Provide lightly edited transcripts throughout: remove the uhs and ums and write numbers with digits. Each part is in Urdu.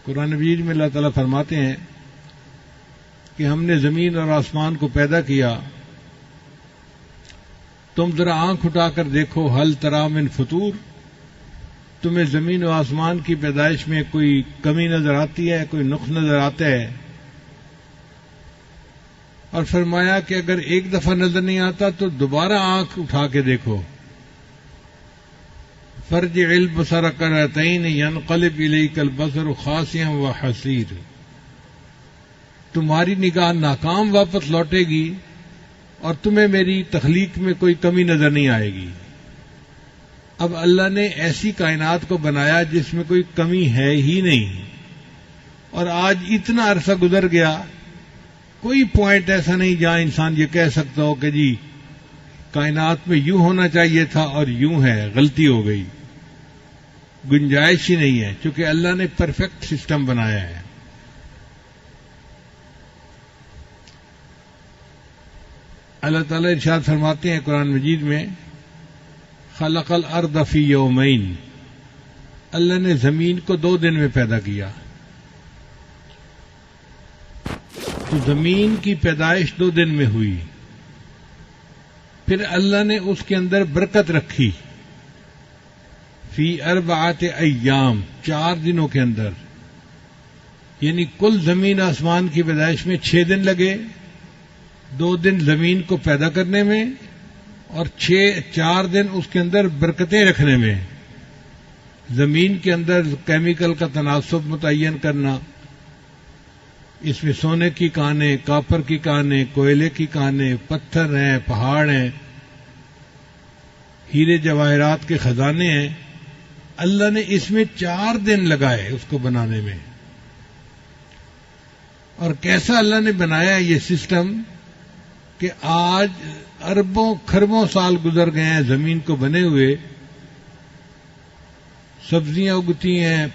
قرآن مجید میں اللہ تعالیٰ فرماتے ہیں کہ ہم نے زمین اور آسمان کو پیدا کیا، تم ذرا آنکھ اٹھا کر دیکھو، حل تری من فطور، تمہیں زمین و آسمان کی پیدائش میں کوئی کمی نظر آتی ہے، کوئی نقص نظر آتا ہے؟ اور فرمایا کہ اگر ایک دفعہ نظر نہیں آتا تو دوبارہ آنکھ اٹھا کے دیکھو، فرجع البصر کرتین ینقلب الیک البصر خاسئا وحسیر، تمہاری نگاہ ناکام واپس لوٹے گی اور تمہیں میری تخلیق میں کوئی کمی نظر نہیں آئے گی۔ اب اللہ نے ایسی کائنات کو بنایا جس میں کوئی کمی ہے ہی نہیں، اور آج اتنا عرصہ گزر گیا، کوئی پوائنٹ ایسا نہیں جہاں انسان یہ کہہ سکتا ہو کہ جی کائنات میں یوں ہونا چاہیے تھا اور یوں ہے، غلطی ہو گئی، گنجائش ہی نہیں ہے، چونکہ اللہ نے پرفیکٹ سسٹم بنایا ہے۔ اللہ تعالیٰ ارشاد فرماتے ہیں قرآن مجید میں، خلق الارض فی یومین، اللہ نے زمین کو 2 دن میں پیدا کیا۔ تو زمین کی پیدائش 2 دن میں ہوئی، پھر اللہ نے اس کے اندر برکت رکھی، فی 4 ایام، 4 دنوں کے اندر، یعنی کل زمین آسمان کی پیدائش میں 6 دن لگے، 2 دن زمین کو پیدا کرنے میں اور 4 دن اس کے اندر برکتیں رکھنے میں، زمین کے اندر کیمیکل کا تناسب متعین کرنا، اس میں سونے کی کانیں، کاپر کی کانیں، کوئلے کی کانیں، پتھر ہیں، پہاڑ ہیں، ہیرے جواہرات کے خزانے ہیں، اللہ نے اس میں 4 دن لگائے اس کو بنانے میں۔ اور کیسا اللہ نے بنایا یہ سسٹم کہ آج اربوں کھربوں سال گزر گئے ہیں زمین کو بنے ہوئے، سبزیاں اگتی ہیں،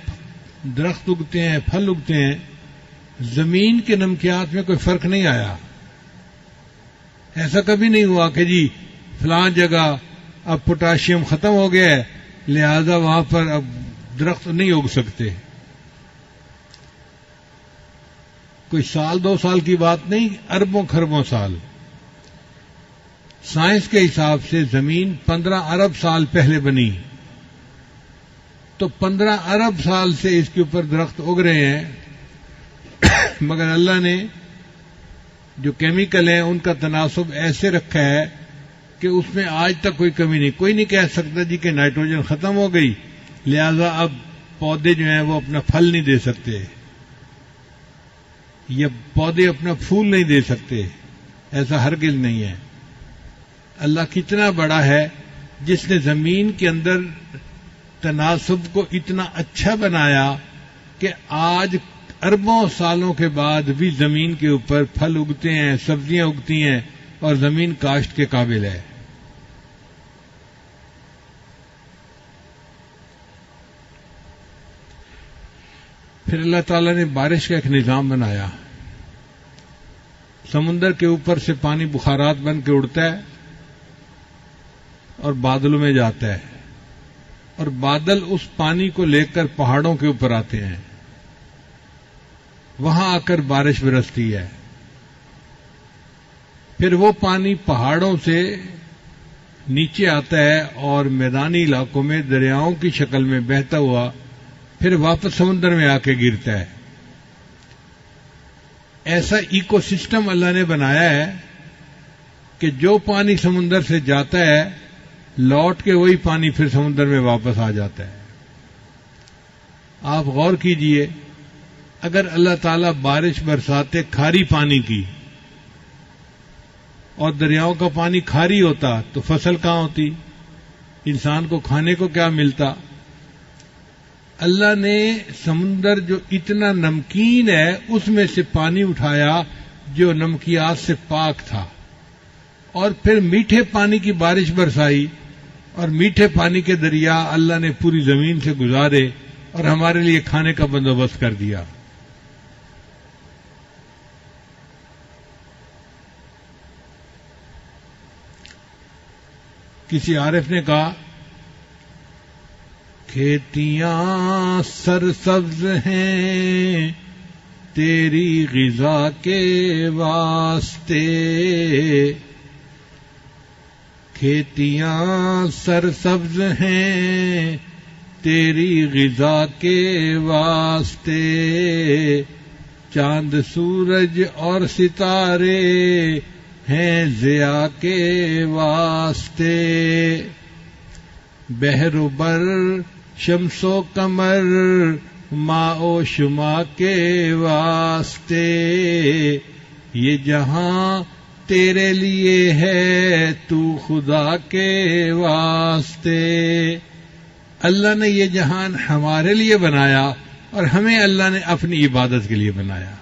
درخت اگتے ہیں، پھل اگتے ہیں، زمین کے نمکیات میں کوئی فرق نہیں آیا۔ ایسا کبھی نہیں ہوا کہ جی فلاں جگہ اب پوٹاشیم ختم ہو گیا ہے لہذا وہاں پر اب درخت نہیں اگ سکتے۔ کوئی 1-2 سال کی بات نہیں، اربوں کھربوں سال۔ سائنس کے حساب سے زمین 15 ارب سال پہلے بنی، تو 15 ارب سال سے اس کے اوپر درخت اگ رہے ہیں، مگر اللہ نے جو کیمیکل ہیں ان کا تناسب ایسے رکھا ہے کہ اس میں آج تک کوئی کمی نہیں۔ کوئی نہیں کہہ سکتا جی کہ نائٹروجن ختم ہو گئی لہذا اب پودے جو ہیں وہ اپنا پھل نہیں دے سکتے یا پودے اپنا پھول نہیں دے سکتے، ایسا ہرگز نہیں ہے۔ اللہ کتنا بڑا ہے جس نے زمین کے اندر تناسب کو اتنا اچھا بنایا کہ آج اربوں سالوں کے بعد بھی زمین کے اوپر پھل اگتے ہیں، سبزیاں اگتی ہیں اور زمین کاشت کے قابل ہے۔ پھر اللہ تعالیٰ نے بارش کا ایک نظام بنایا، سمندر کے اوپر سے پانی بخارات بن کے اڑتا ہے اور بادلوں میں جاتا ہے، اور بادل اس پانی کو لے کر پہاڑوں کے اوپر آتے ہیں، وہاں آ کر بارش برستی ہے، پھر وہ پانی پہاڑوں سے نیچے آتا ہے اور میدانی علاقوں میں دریاؤں کی شکل میں بہتا ہوا پھر واپس سمندر میں آ کے گرتا ہے۔ ایسا ایکو سسٹم اللہ نے بنایا ہے کہ جو پانی سمندر سے جاتا ہے لوٹ کے وہی پانی پھر سمندر میں واپس آ جاتا ہے۔ آپ غور کیجئے، اگر اللہ تعالیٰ بارش برساتے کھاری پانی کی اور دریاؤں کا پانی کھاری ہوتا تو فصل کہاں ہوتی، انسان کو کھانے کو کیا ملتا؟ اللہ نے سمندر جو اتنا نمکین ہے اس میں سے پانی اٹھایا جو نمکیات سے پاک تھا، اور پھر میٹھے پانی کی بارش برسائی، اور میٹھے پانی کے دریا اللہ نے پوری زمین سے گزارے اور ہمارے لیے کھانے کا بندوبست کر دیا۔ کسی عارف نے کہا کھیتیاں سرسبز ہیں تیری غذا کے واسطے، کھیتیاں سرسبز ہیں تیری غذا کے واسطے، چاند سورج اور ستارے ہیں ضیاء کے واسطے، بحر و بر شمس و قمر ماء و شما کے واسطے، یہ جہاں تیرے لیے ہے تو خدا کے واسطے۔ اللہ نے یہ جہان ہمارے لیے بنایا اور ہمیں اللہ نے اپنی عبادت کے لیے بنایا۔